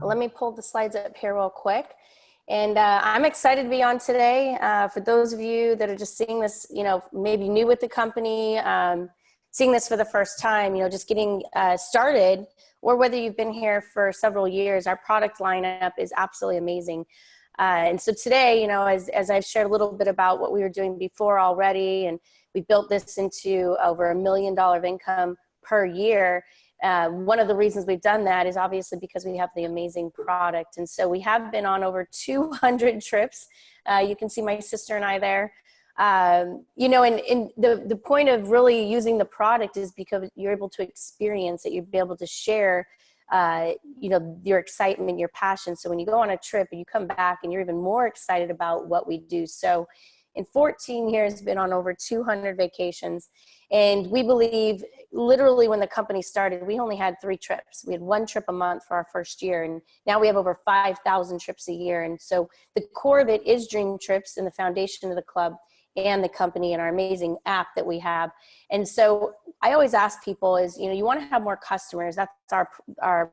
Let me pull the slides up here real quick. And I'm excited to be on today. For those of you that are just seeing this, maybe new with the company, seeing this for the first time, just getting started, or whether you've been here for several years, our product lineup is absolutely amazing. And so today, as I've shared a little bit about what we were doing before already, and we built this into over $1 million of income per year. One of the reasons we've done that is obviously because we have the amazing product. And so we have been on over 200 trips. You can see my sister and I there. And the point of really using the product is because you're able to experience it. You'll be able to share, your excitement, your passion. So when you go on a trip and you come back and you're even more excited about what we do. So in 14 years, been on over 200 vacations. And we believe, literally when the company started, we only had 3 trips. We had 1 trip a month for our first year. And now we have over 5,000 trips a year. And so the core of it is DreamTrips and the foundation of the club and the company and our amazing app that we have. And so I always ask people is, you want to have more customers. That's our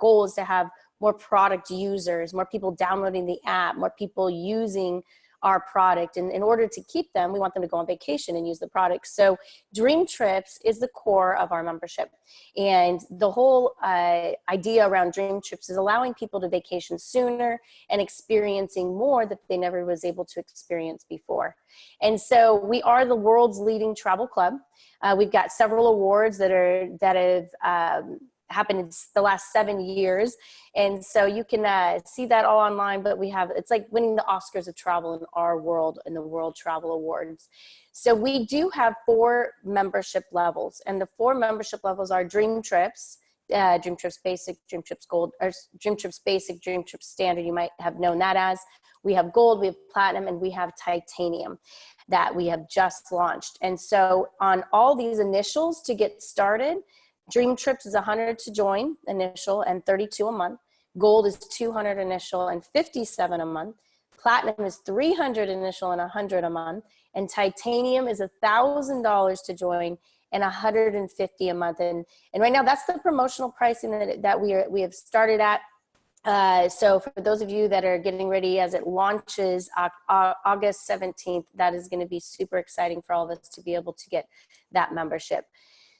goal, is to have more product users, more people downloading the app, more people using our product. And in order to keep them, we want them to go on vacation and use the product. So DreamTrips is the core of our membership. And the whole idea around DreamTrips is allowing people to vacation sooner and experiencing more that they never was able to experience before. And so we are the world's leading travel club. We've got several awards that have happened in the last 7 years. And so you can see that all online, but it's like winning the Oscars of travel in our world in the World Travel Awards. So we do have 4 membership levels, and the 4 membership levels are DreamTrips, DreamTrips Basic, DreamTrips Gold, or DreamTrips Basic, DreamTrips Standard, you might have known that as. We have Gold, we have Platinum, and we have Titanium that we have just launched. And so on all these initials to get started, DreamTrips is $100 to join initial and $32 a month. Gold is $200 initial and $57 a month. Platinum is $300 initial and $100 a month. And Titanium is $1,000 to join and $150 a month. And right now that's the promotional pricing that we have started at. So for those of you that are getting ready as it launches August 17th, that is going to be super exciting for all of us to be able to get that membership.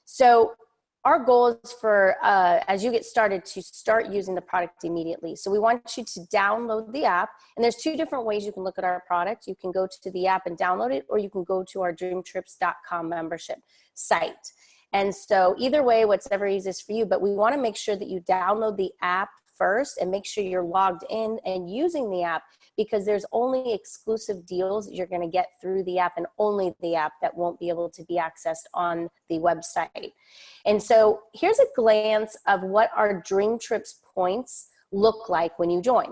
So our goal is for, as you get started, to start using the product immediately. So we want you to download the app, and there's 2 different ways you can look at our product. You can go to the app and download it, or you can go to our dreamtrips.com membership site. And so either way, whatever easiest for you, but we want to make sure that you download the app first and make sure you're logged in and using the app, because there's only exclusive deals that you're going to get through the app, and only the app, that won't be able to be accessed on the website. And so here's a glance of what our DreamTrips points look like when you join.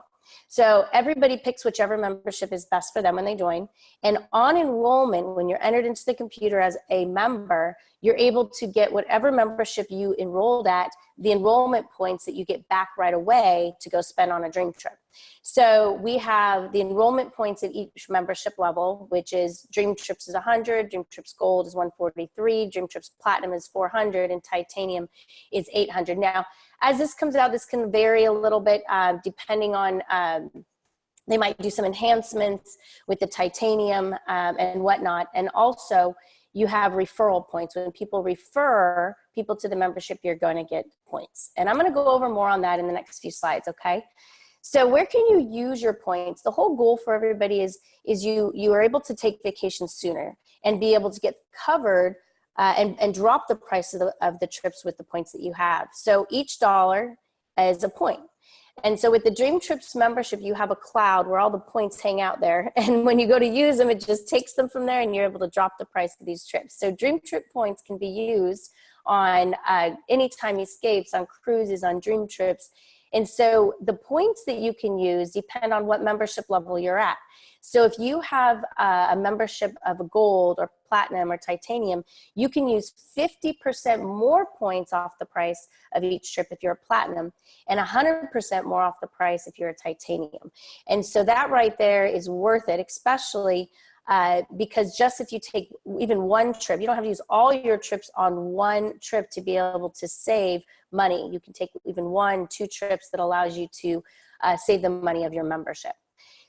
So everybody picks whichever membership is best for them when they join. And on enrollment, when you're entered into the computer as a member, you're able to get whatever membership you enrolled at, the enrollment points that you get back right away to go spend on a dream trip. So we have the enrollment points at each membership level, which is DreamTrips is 100, DreamTrips Gold is 143, DreamTrips Platinum is 400, and Titanium is 800. Now, as this comes out, this can vary a little bit depending on, they might do some enhancements with the Titanium and whatnot. And also, you have referral points. When people refer people to the membership, you're going to get points. And I'm going to go over more on that in the next few slides, okay? So where can you use your points? The whole goal for everybody is you are able to take vacations sooner and be able to get covered and drop the price of the trips with the points that you have. So each dollar is a point. And so with the DreamTrips membership, you have a cloud where all the points hang out there. And when you go to use them, it just takes them from there and you're able to drop the price of these trips. So DreamTrip points can be used on anytime escapes, on cruises, on dream trips. And so the points that you can use depend on what membership level you're at. So if you have a membership of a Gold or Platinum or Titanium, you can use 50% more points off the price of each trip if you're a Platinum, and 100% more off the price if you're a Titanium. And so that right there is worth it, especially because just if you take even one trip, you don't have to use all your trips on one trip to be able to save money. You can take even 1-2 trips that allows you to save the money of your membership.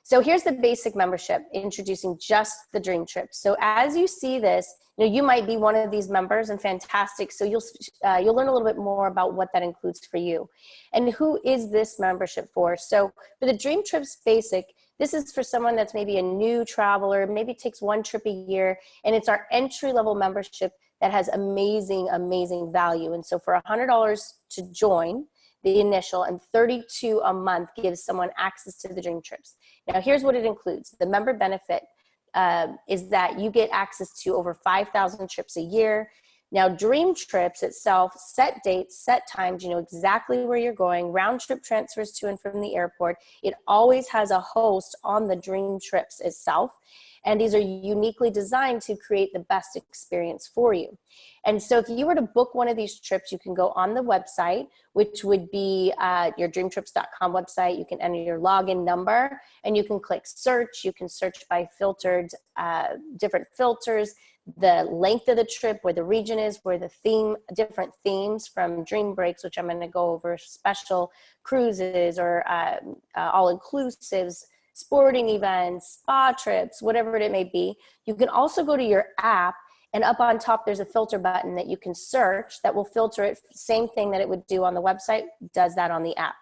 So here's the basic membership, introducing just the DreamTrips. So as you see this, you might be one of these members, and fantastic. So you'll learn a little bit more about what that includes for you. And who is this membership for? So for the DreamTrips Basic, this is for someone that's maybe a new traveler, maybe takes 1 trip a year, and it's our entry-level membership that has amazing, amazing value. And so for $100 to join, the initial, and $32 a month gives someone access to the DreamTrips. Now here's what it includes. The member benefit is that you get access to over 5,000 trips a year. Now DreamTrips itself, set dates, set times, you know exactly where you're going, round trip transfers to and from the airport. It always has a host on the DreamTrips itself. And these are uniquely designed to create the best experience for you. And so if you were to book one of these trips, you can go on the website, which would be your dreamtrips.com website. You can enter your login number and you can click search. You can search by filtered, different filters, the length of the trip, where the region is, where the theme, different themes from dream breaks, which I'm going to go over, special cruises or all-inclusives, sporting events, spa trips, whatever it may be. You can also go to your app, and up on top there's a filter button that you can search that will filter it. Same thing that it would do on the website, does that on the app,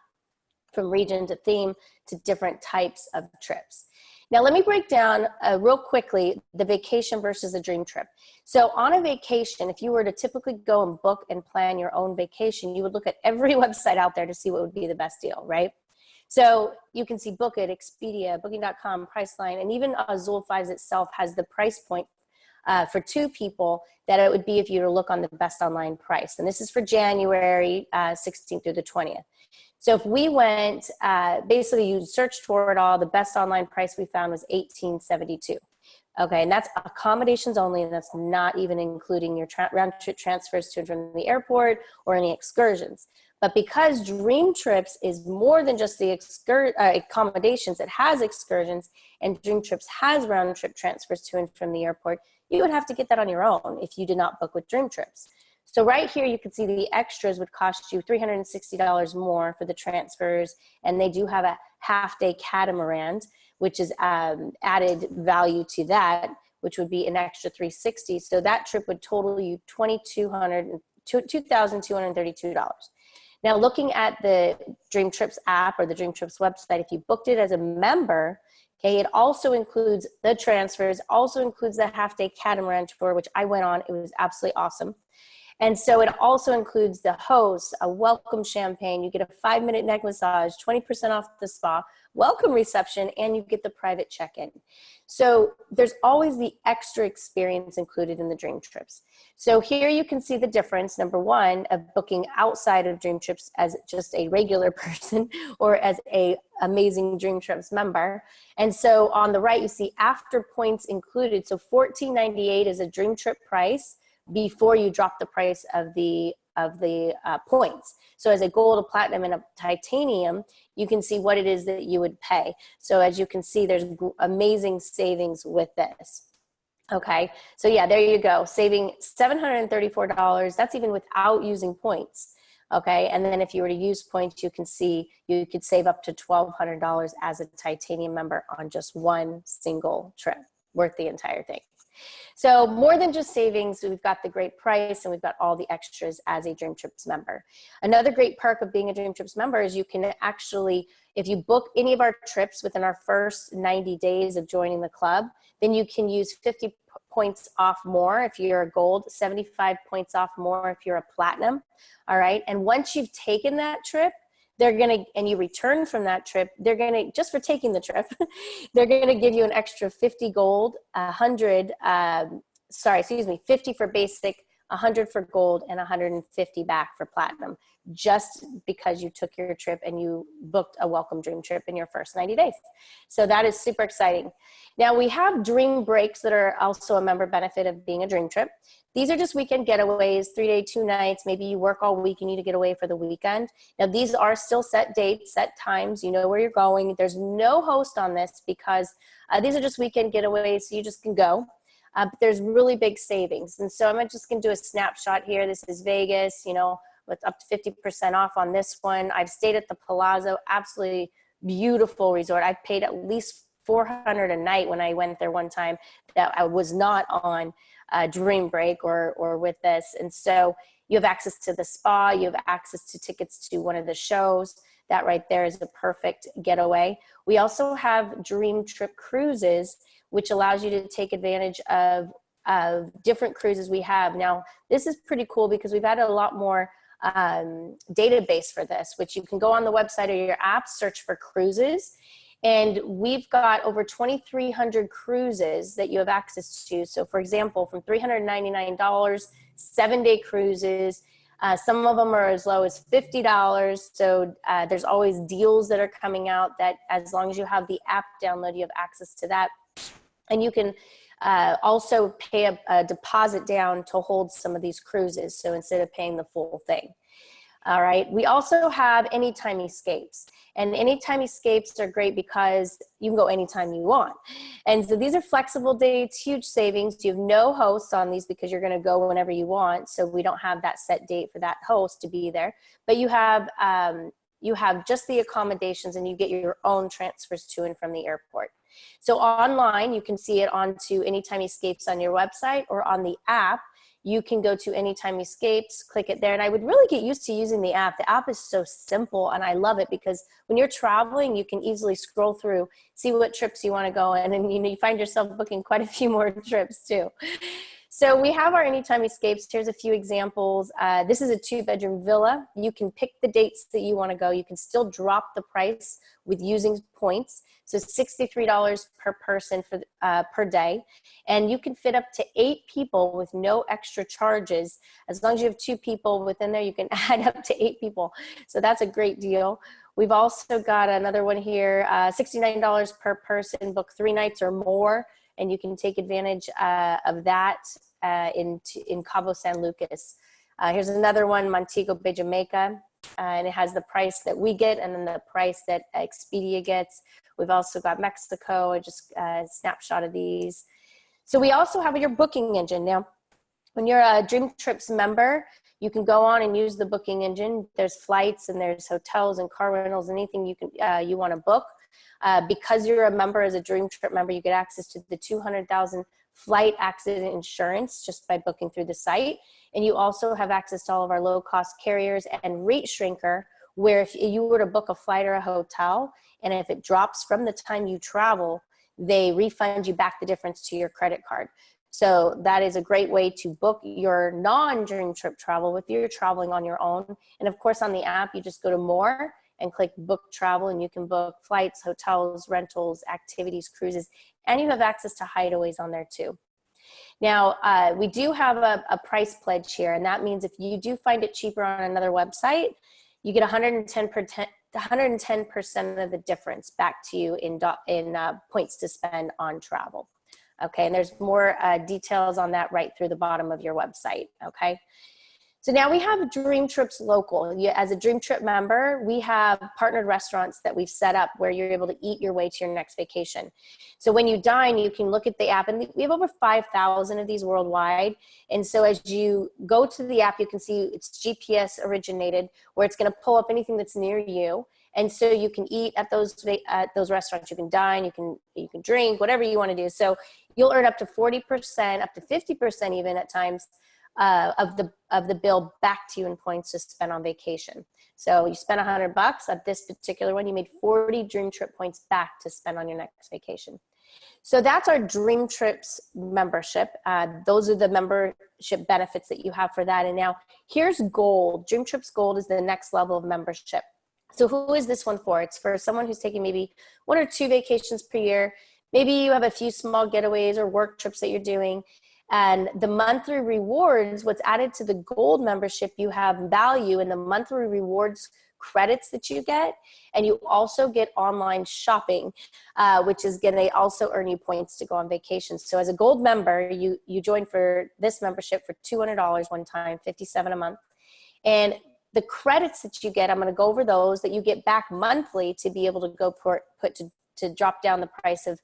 from region to theme to different types of trips. Now let me break down real quickly the vacation versus a dream trip. So on a vacation, if you were to typically go and book and plan your own vacation, you would look at every website out there to see what would be the best deal, right? So you can see Book It, Expedia, Booking.com, Priceline, and even Zulfi's itself has the price point for 2 people that it would be if you were to look on the best online price. And this is for January 16th through the 20th. So if we went, basically you searched for it all, the best online price we found was $18.72. Okay, and that's accommodations only, and that's not even including your round trip transfers to and from the airport or any excursions. But because DreamTrips is more than just the accommodations, it has excursions, and DreamTrips has round trip transfers to and from the airport, you would have to get that on your own if you did not book with DreamTrips. So right here you can see the extras would cost you $360 more for the transfers, and they do have a half-day catamaran, which is added value to that, which would be an extra $360. So that trip would total you $2,232. Now, looking at the DreamTrips app or the DreamTrips website, if you booked it as a member, okay, it also includes the transfers, also includes the half-day catamaran tour, which I went on. It was absolutely awesome. And so it also includes the host, a welcome champagne, you get a 5-minute neck massage, 20% off the spa, welcome reception, and you get the private check-in. So there's always the extra experience included in the DreamTrips. So here you can see the difference, number one, of booking outside of DreamTrips as just a regular person or as a amazing DreamTrips member. And so on the right, you see after points included. So $14.98 is a DreamTrip price before you drop the price of the points. So as a gold, a platinum, and a titanium, you can see what it is that you would pay. So as you can see, there's amazing savings with this. Okay, so yeah, there you go, saving $734. That's even without using points. Okay, and then if you were to use points, you can see you could save up to $1,200 as a titanium member on just one single trip, worth the entire thing. So more than just savings, we've got the great price and we've got all the extras as a DreamTrips member. Another great perk of being a DreamTrips member is you can actually, if you book any of our trips within our first 90 days of joining the club, then you can use 50 points off more if you're a gold, 75 points off more if you're a platinum, all right? And once you've taken that trip, they're gonna, and you return from that trip, they're gonna, just for taking the trip, they're gonna give you an extra 50 gold, 50 for basic, 100 for gold, and 150 back for platinum, just because you took your trip and you booked a welcome dream trip in your first 90 days. So that is super exciting. Now we have dream breaks that are also a member benefit of being a dream trip. These are just weekend getaways, 3 day, 2 nights. Maybe you work all week, you need to get away for the weekend. Now these are still set dates, set times, you know where you're going. There's no host on this because these are just weekend getaways, so you just can go. But there's really big savings. And so I'm just gonna do a snapshot here. This is Vegas, you know, with up to 50% off on this one. I've stayed at the Palazzo, absolutely beautiful resort. I've paid at least $400 a night when I went there one time that I was not on Dream Break or with this. And so you have access to the spa, you have access to tickets to one of the shows. That right there is a perfect getaway. We also have Dream Trip Cruises, which allows you to take advantage of different cruises we have. Now, this is pretty cool because we've added a lot more database for this, which you can go on the website or your app, search for cruises. And we've got over 2,300 cruises that you have access to. So for example, from $399, 7-day cruises, some of them are as low as $50. So there's always deals that are coming out that as long as you have the app download, you have access to that. And you can also pay a deposit down to hold some of these cruises. So instead of paying the full thing. All right. We also have Anytime Escapes. And Anytime Escapes are great because you can go anytime you want. And so these are flexible dates, huge savings. You have no hosts on these because you're going to go whenever you want. So we don't have that set date for that host to be there. But you have just the accommodations and you get your own transfers to and from the airport. So online, you can see it onto Anytime Escapes on your website or on the app. You can go to Anytime Escapes, click it there. And I would really get used to using the app. The app is so simple and I love it because when you're traveling, you can easily scroll through, see what trips you want to go on, and you find yourself booking quite a few more trips too. So we have our Anytime Escapes. Here's a few examples. This is a 2-bedroom villa. You can pick the dates that you want to go. You can still drop the price with using points. So $63 per person for per day. And you can fit up to 8 people with no extra charges. As long as you have 2 people within there, you can add up to 8 people. So that's a great deal. We've also got another one here, $69 per person, book 3 nights or more. And you can take advantage of that in Cabo San Lucas. Here's another one, Montego Bay, Jamaica. And it has the price that we get and then the price that Expedia gets. We've also got Mexico, I just snapshot of these. So we also have your booking engine. Now, when you're a DreamTrips member, you can go on and use the booking engine. There's flights and there's hotels and car rentals, anything you want to book. Because you're a member, as a Dream Trip member, you get access to the $200,000 flight accident insurance just by booking through the site. And you also have access to all of our low-cost carriers and Rate Shrinker, where if you were to book a flight or a hotel, and if it drops from the time you travel, they refund you back the difference to your credit card. So that is a great way to book your non-Dream Trip travel if you're traveling on your own. And of course, on the app, you just go to More and click Book Travel, and you can book flights, hotels, rentals, activities, cruises, and you have access to hideaways on there too. Now, we do have a price pledge here, and that means if you do find it cheaper on another website, you get 110% of the difference back to you in points to spend on travel. Okay, and there's more details on that right through the bottom of your website, okay? So now we have DreamTrips Local. As a Dream Trip member, we have partnered restaurants that we've set up where you're able to eat your way to your next vacation. So when you dine, you can look at the app, and we have over 5,000 of these worldwide. And so as you go to the app, you can see it's GPS originated, where it's going to pull up anything that's near you. And so you can eat at those restaurants. You can dine, you can drink, whatever you want to do. So you'll earn up to 40%, up to 50% even at times, of the bill back to you in points to spend on vacation. So you spent $100 at this particular one, you made 40 Dream Trip points back to spend on your next vacation. So that's our DreamTrips membership. Those are the membership benefits that you have for that. And now here's Gold. DreamTrips Gold is the next level of membership. So who is this one for? It's for someone who's taking maybe 1 or 2 vacations per year. Maybe you have a few small getaways or work trips that you're doing. And the monthly rewards, what's added to the gold membership, you have value in the monthly rewards credits that you get, and you also get online shopping, which is going to also earn you points to go on vacation. So as a gold member, you join for this membership for $200 one time, $57 a month. And the credits that you get, I'm going to go over those, that you get back monthly to be able to go to drop down the price of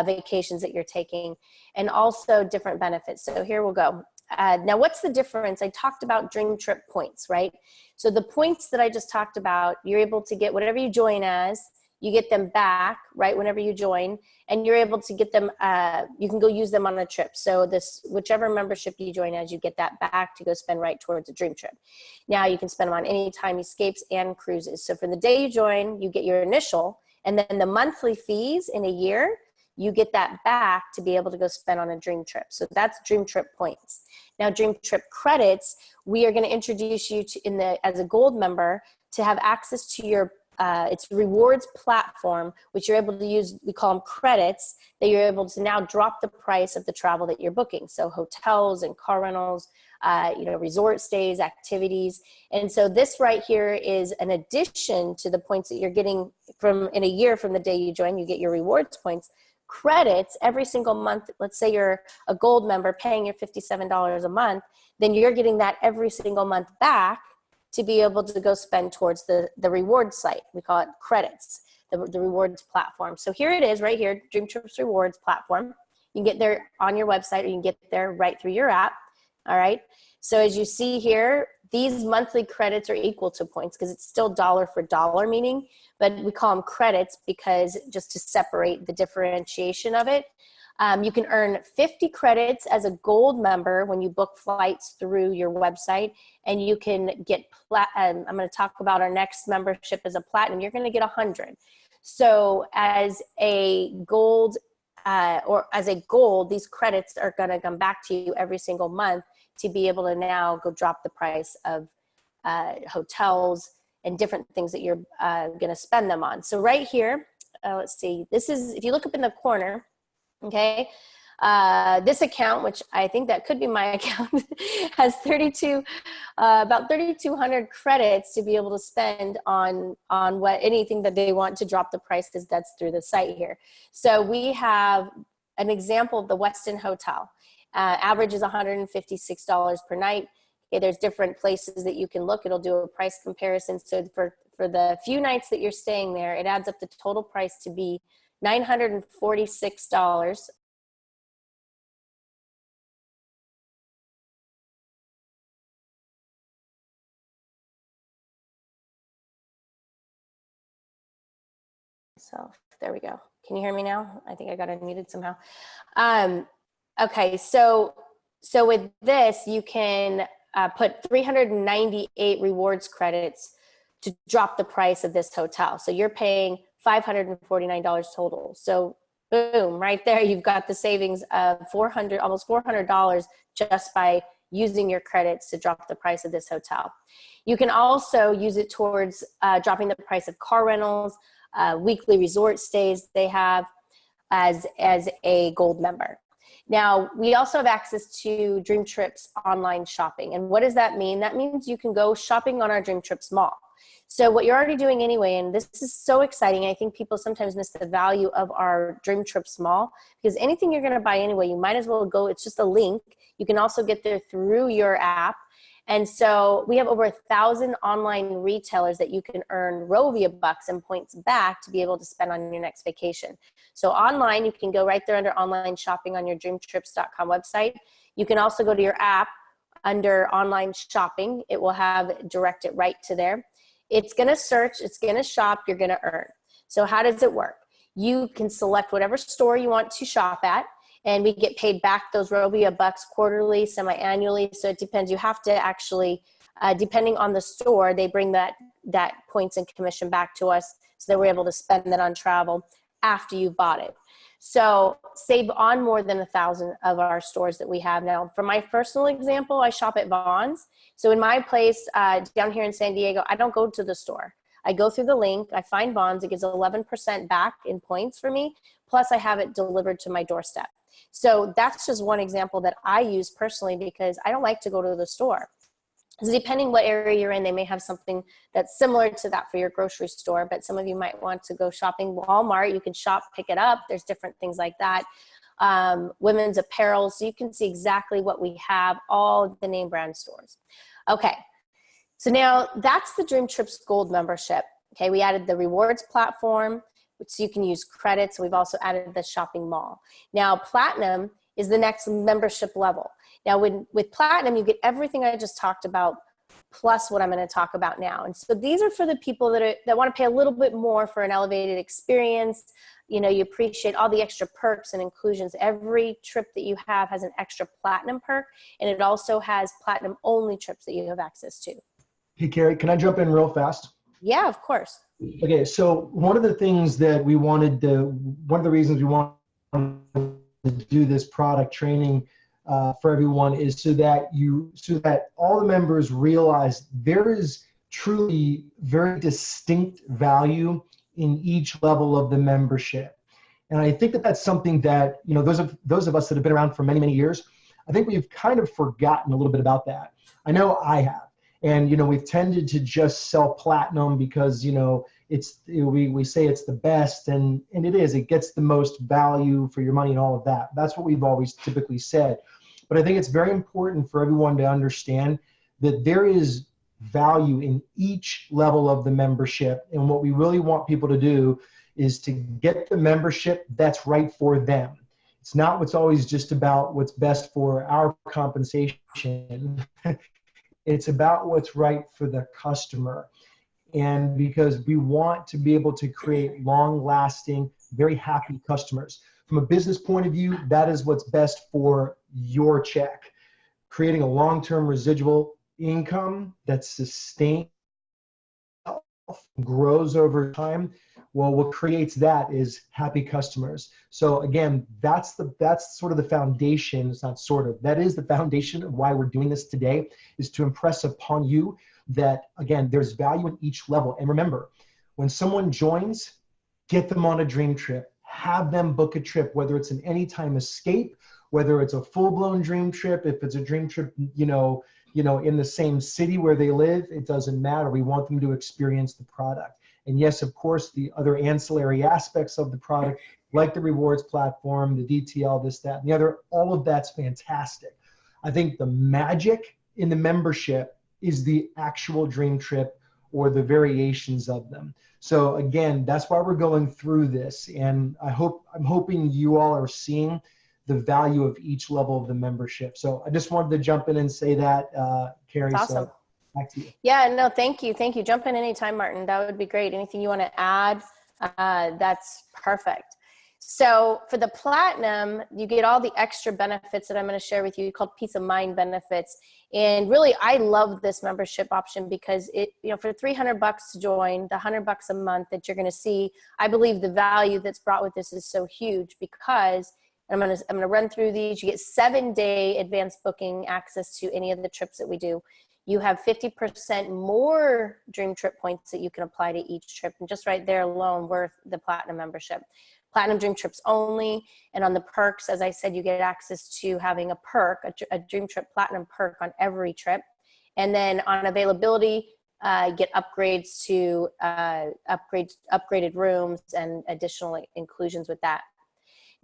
vacations that you're taking, and also different benefits. So here we'll go. Now, what's the difference? I talked about Dream Trip points, right? So the points that I just talked about, you're able to get whatever you join as, you get them back, right, whenever you join, and you're able to get them, you can go use them on a trip. So this, whichever membership you join as, you get that back to go spend right towards a dream trip. Now you can spend them on anytime escapes and cruises. So for the day you join, you get your initial, and then the monthly fees in a year, you get that back to be able to go spend on a dream trip. So that's Dream Trip points. Now, Dream Trip credits, we are going to introduce you to, as a gold member, to have access to your it's rewards platform, which you're able to use. We call them credits, that you're able to now drop the price of the travel that you're booking. So hotels and car rentals, resort stays, activities. And so this right here is an addition to the points that you're getting from in a year from the day you join. You get your rewards points. Credits every single month. Let's say you're a gold member paying your $57 a month, then you're getting that every single month back to be able to go spend towards the reward site. We call it credits, the rewards platform. So here it is right here, DreamTrips rewards platform. You can get there on your website, or you can get there right through your app. All right. So as you see here, these monthly credits are equal to points because it's still dollar for dollar meaning, but we call them credits because just to separate the differentiation of it. You can earn 50 credits as a gold member when you book flights through your website, and you can get, I'm going to talk about our next membership as a platinum, you're going to get 100. So as a gold, these credits are going to come back to you every single month to be able to now go drop the price of hotels and different things that you're going to spend them on. So right here, let's see, this is, if you look up in the corner, okay, this account, which I think that could be my account, has about 3,200 credits to be able to spend on anything that they want to drop the price, because that's through the site here. So we have an example of the Westin Hotel. Average is $156 per night. Okay, there's different places that you can look. It'll do a price comparison. So for the few nights that you're staying there, it adds up the total price to be $946. So there we go. Can you hear me now? I think I got unmuted somehow. Okay, so with this, you can put 398 rewards credits to drop the price of this hotel. So you're paying $549 total. So boom, right there, you've got the savings of almost $400 just by using your credits to drop the price of this hotel. You can also use it towards dropping the price of car rentals, weekly resort stays they have as a gold member. Now, we also have access to DreamTrips online shopping. And what does that mean? That means you can go shopping on our DreamTrips mall. So what you're already doing anyway, and this is so exciting, I think people sometimes miss the value of our DreamTrips mall, because anything you're gonna buy anyway, you might as well go, it's just a link. You can also get there through your app. And so we have over 1,000 online retailers that you can earn Rovia bucks and points back to be able to spend on your next vacation. So online, you can go right there under online shopping on your dreamtrips.com website. You can also go to your app under online shopping. It will have direct it right to there. It's gonna search, it's gonna shop, you're gonna earn. So how does it work? You can select whatever store you want to shop at, and we get paid back those Rovia bucks quarterly, semi-annually. So it depends. You have to actually, depending on the store, they bring that points and commission back to us so that we're able to spend that on travel after you bought it. So save on more than 1,000 of our stores that we have now. For my personal example, I shop at Vaughn's. So in my place down here in San Diego, I don't go to the store. I go through the link, I find bonds, it gives 11% back in points for me, plus I have it delivered to my doorstep. So that's just one example that I use personally because I don't like to go to the store. So depending what area you're in, they may have something that's similar to that for your grocery store, but some of you might want to go shopping Walmart. You can shop, pick it up. There's different things like that. Women's apparel, so you can see exactly what we have, all the name brand stores. Okay, so now that's the DreamTrips Gold membership. Okay, we added the rewards platform, so you can use credits. We've also added the shopping mall. Now, Platinum is the next membership level. Now, with Platinum, you get everything I just talked about, plus what I'm going to talk about now. And so these are for the people that want to pay a little bit more for an elevated experience. You know, you appreciate all the extra perks and inclusions. Every trip that you have has an extra Platinum perk, and it also has Platinum only trips that you have access to. Hey, Kari, can I jump in real fast? Yeah, of course. Okay, so one of the things that we wanted to, one of the reasons we wanted to do this product training for everyone is so that all the members realize there is truly very distinct value in each level of the membership. And I think that that's something that, you know, those of us that have been around for many, many years, I think we've kind of forgotten a little bit about that. I know I have. And, you know, we've tended to just sell Platinum because, you know, we say it's the best, and it is. It gets the most value for your money and all of that. That's what we've always typically said. But I think it's very important for everyone to understand that there is value in each level of the membership. And what we really want people to do is to get the membership that's right for them. It's not what's always just about what's best for our compensation. It's about what's right for the customer. And because we want to be able to create long-lasting, very happy customers. From a business point of view, that is what's best for your check. Creating a long-term residual income that's sustained, grows over time. Well, what creates that is happy customers. So again, that's sort of the foundation. It's not sort of, that is the foundation of why we're doing this today, is to impress upon you that, again, there's value in each level. And remember, when someone joins, get them on a dream trip. Have them book a trip, whether it's an anytime escape, whether it's a full-blown dream trip, if it's a dream trip, you know, in the same city where they live, it doesn't matter. We want them to experience the product. And yes, of course, the other ancillary aspects of the product, like the rewards platform, the DTL, this, that, and the other, all of that's fantastic. I think the magic in the membership is the actual dream trip or the variations of them. So again, that's why we're going through this. And I'm hoping you all are seeing the value of each level of the membership. So I just wanted to jump in and say that, Kari. That's awesome. So back to you. Yeah, no, thank you. Thank you. Jump in anytime, Martin. That would be great. Anything you want to add? That's perfect. So for the Platinum, you get all the extra benefits that I'm going to share with you called peace of mind benefits. And really, I love this membership option because it, you know, for $300 to join, the $100 a month that you're going to see, I believe the value that's brought with this is so huge because I'm going to run through these. You get 7-day advanced booking access to any of the trips that we do. You have 50% more dream trip points that you can apply to each trip. And just right there alone, worth the Platinum membership. Platinum dream trips only. And on the perks, as I said, you get access to having a perk, a dream trip Platinum perk on every trip. And then on availability, get upgrades to upgraded rooms and additional inclusions with that.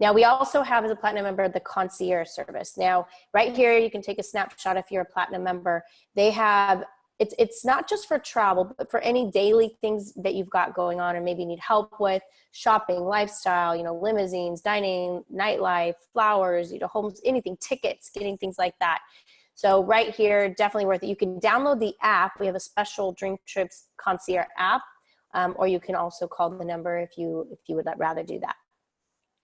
Now, we also have, as a Platinum member, the concierge service. Now, right here, you can take a snapshot if you're a Platinum member. They have, it's not just for travel, but for any daily things that you've got going on or maybe need help with, shopping, lifestyle, you know, limousines, dining, nightlife, flowers, you know, homes, anything, tickets, getting things like that. So right here, definitely worth it. You can download the app. We have a special DreamTrips concierge app, or you can also call the number if you would rather do that.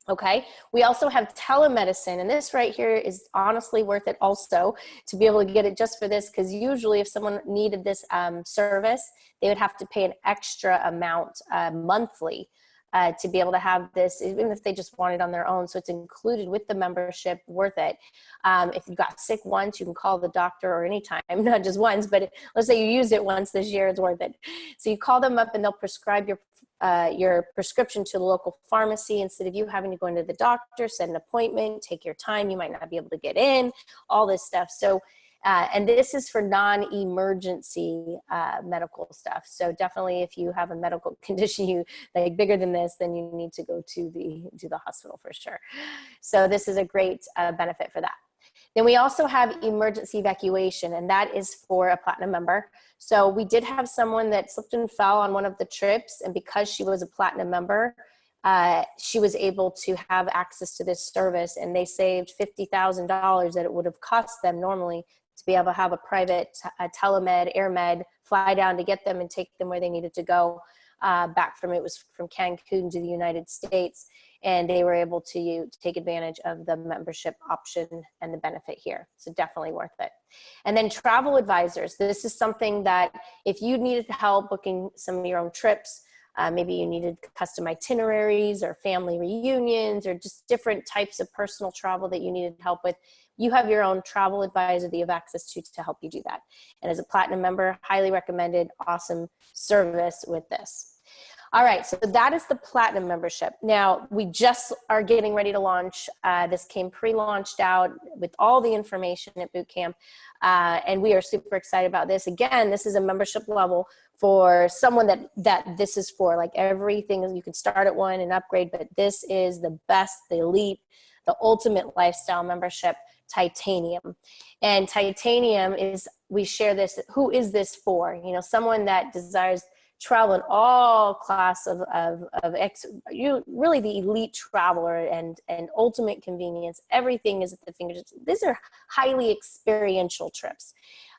Okay, we also have telemedicine, and this right here is honestly worth it also to be able to get it just for this, because usually if someone needed this service, they would have to pay an extra amount monthly to be able to have this, even if they just want it on their own. So it's included with the membership, worth it. If you got sick once, you can call the doctor or anytime, not just once, but let's say you used it once this year, it's worth it. So you call them up and they'll prescribe your prescription to the local pharmacy instead of you having to go into the doctor, set an appointment, take your time. You might not be able to get in, all this stuff. So and this is for non-emergency medical stuff. So definitely if you have a medical condition like bigger than this, then you need to go to the hospital for sure. So this is a great benefit for that. Then we also have emergency evacuation, and that is for a platinum member. So we did have someone that slipped and fell on one of the trips, and because she was a platinum member, she was able to have access to this service, and they saved $50,000 that it would have cost them normally to be able to have a private telemed, air med, fly down to get them and take them where they needed to go back from, it was from Cancun to the United States. And they were able to take advantage of the membership option and the benefit here. So definitely worth it. And then travel advisors. This is something that if you needed help booking some of your own trips, maybe you needed custom itineraries or family reunions or just different types of personal travel that you needed help with, you have your own travel advisor that you have access to help you do that. And as a platinum member, highly recommended, awesome service with this. All right, so that is the platinum membership. Now, we just are getting ready to launch. This came pre-launched out with all the information at bootcamp, and we are super excited about this. Again, this is a membership level for someone that this is for. Like everything, you can start at one and upgrade, but this is the best, the elite, the ultimate lifestyle membership, Titanium. And Titanium is, we share this, who is this for? You know, someone that desires travel in all class really the elite traveler and ultimate convenience. Everything is at the fingertips. These are highly experiential trips.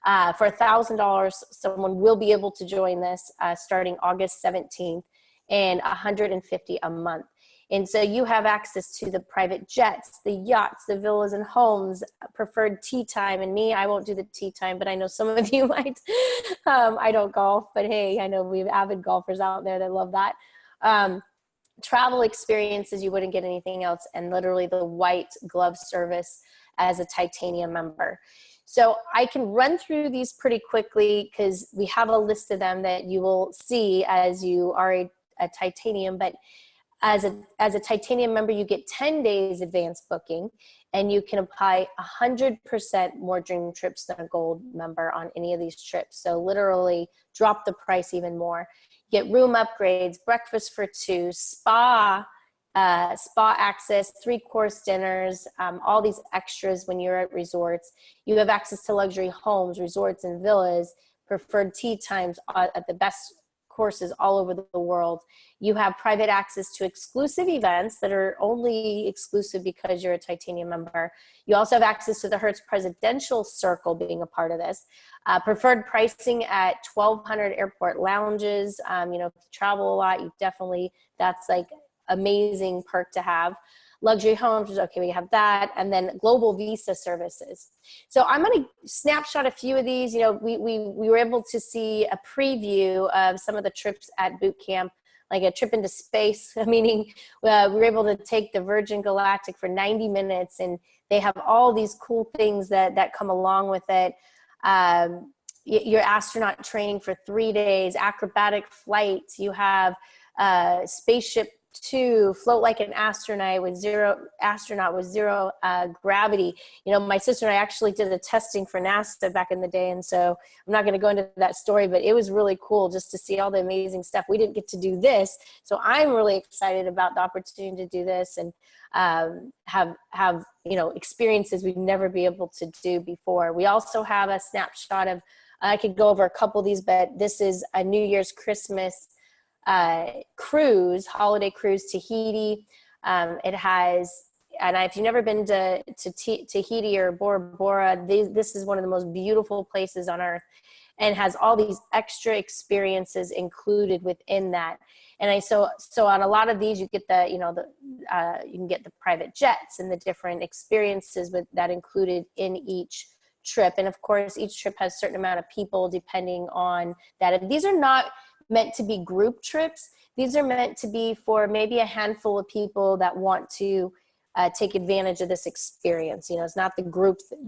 For $1,000, someone will be able to join this starting August 17th, and $150 a month. And so you have access to the private jets, the yachts, the villas and homes, preferred tea time. And me, I won't do the tea time, but I know some of you might. I don't golf, but hey, I know we have avid golfers out there that love that. Travel experiences, you wouldn't get anything else. And literally the white glove service as a Titanium member. So I can run through these pretty quickly because we have a list of them that you will see as you are a Titanium, but as a Titanium member, you get 10 days advance booking, and you can apply 100% more dream trips than a gold member on any of these trips. So literally drop the price even more. You get room upgrades, breakfast for two, spa access, 3-course dinners, all these extras when you're at resorts. You have access to luxury homes, resorts, and villas, preferred tea times at the best courses all over the world. You have private access to exclusive events that are only exclusive because you're a Titanium member. You also have access to the Hertz Presidential Circle being a part of this. Preferred pricing at 1,200 airport lounges. You know, if you travel a lot, you definitely, that's like amazing perk to have. Luxury homes, okay, we have that. And then global visa services. So I'm going to snapshot a few of these. You know, we were able to see a preview of some of the trips at boot camp, like a trip into space, meaning we were able to take the Virgin Galactic for 90 minutes, and they have all these cool things that come along with it. Your astronaut training for 3 days, acrobatic flights. You have spaceship to float like an astronaut with zero gravity. You know, my sister and I actually did the testing for NASA back in the day, and so I'm not going to go into that story, but it was really cool just to see all the amazing stuff. We didn't get to do this, so I'm really excited about the opportunity to do this and have you know, experiences we'd never be able to do before. We also have a snapshot of, I could go over a couple of these, but this is a New Year's Christmas cruise, holiday cruise, Tahiti. It has, and if you've never been to Tahiti or Bora Bora, this is one of the most beautiful places on earth, and has all these extra experiences included within that. And so on a lot of these, you get you can get the private jets and the different experiences with that included in each trip. And of course, each trip has a certain amount of people depending on that. And these are not meant to be group trips. These are meant to be for maybe a handful of people that want to take advantage of this experience. You know, it's not the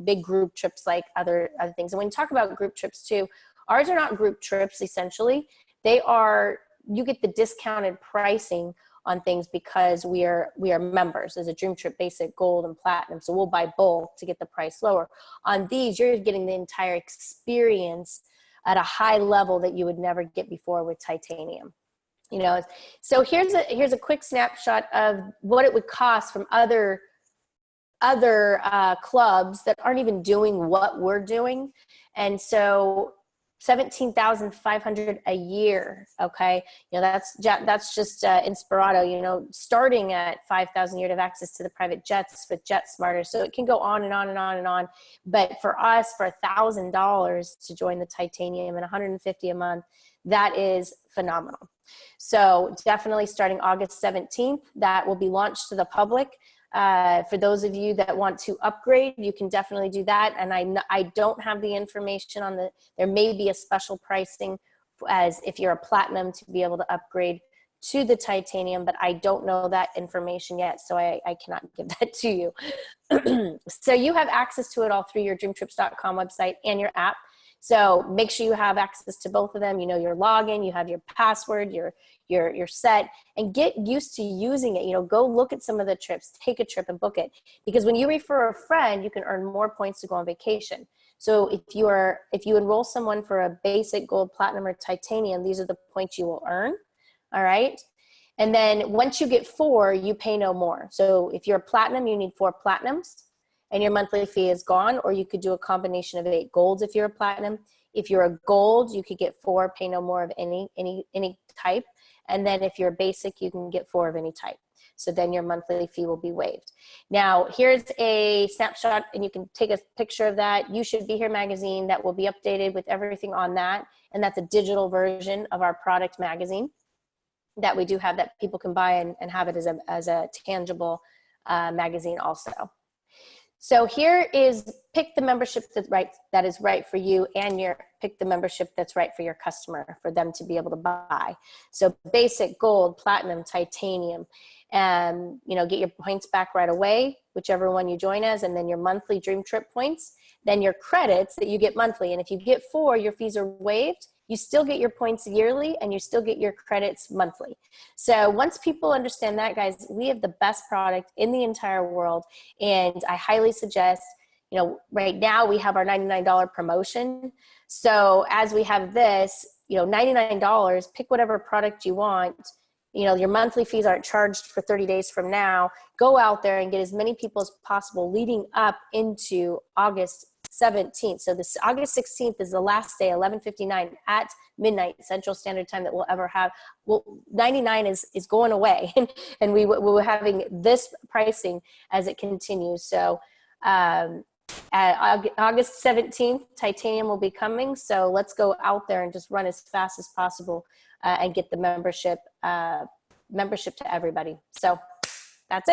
big group trips like other things. And when you talk about group trips too, ours are not group trips essentially. They are, you get the discounted pricing on things because we are members. There's a Dream Trip Basic, Gold, and Platinum. So we'll buy both to get the price lower. On these, you're getting the entire experience at a high level that you would never get before with Titanium. You know, so here's a quick snapshot of what it would cost from other clubs that aren't even doing what we're doing. And so $17,500 a year. Okay. You know, that's just Inspirato, you know, starting at $5,000 a year to have access to the private jets with JetSmarter. So it can go on and on and on and on. But for us, for $1,000 to join the Titanium and $150 a month, that is phenomenal. So definitely starting August 17th, that will be launched to the public. For those of you that want to upgrade, you can definitely do that. And I don't have the information on there may be a special pricing as if you're a platinum to be able to upgrade to the Titanium, but I don't know that information yet, so I cannot give that to you. So you have access to it all through your dreamtrips.com website and your app. So make sure you have access to both of them. You know your login, you have your password, your set, and get used to using it. You know, go look at some of the trips, take a trip and book it. Because when you refer a friend, you can earn more points to go on vacation. So if you enroll someone for a basic, gold, platinum, or titanium, these are the points you will earn. All right. And then once you get 4, you pay no more. So if you're a platinum, you need 4 platinums. And your monthly fee is gone, or you could do a combination of 8 golds if you're a platinum. If you're a gold, you could get 4, pay no more of any type. And then if you're basic, you can get 4 of any type. So then your monthly fee will be waived. Now, here's a snapshot, and you can take a picture of that. You Should Be Here magazine that will be updated with everything on that. And that's a digital version of our product magazine that we do have that people can buy and have it as a tangible magazine also. So here is pick the membership that is right for you, and pick the membership that's right for your customer for them to be able to buy. So basic, gold, platinum, titanium, and you know, get your points back right away, whichever one you join as, and then your monthly Dream Trip points, then your credits that you get monthly. And if you get 4, your fees are waived. You still get your points yearly, and you still get your credits monthly. So once people understand that, guys, we have the best product in the entire world. And I highly suggest, you know, right now we have our $99 promotion. So as we have this, you know, $99, pick whatever product you want. You know, your monthly fees aren't charged for 30 days from now. Go out there and get as many people as possible leading up into August 17th. So this August 16th is the last day, 11:59 at midnight Central Standard Time that we'll ever have. Well, 99 is going away, and we're having this pricing as it continues. So at August 17th, Titanium will be coming. So let's go out there and just run as fast as possible and get the membership to everybody. So that's it.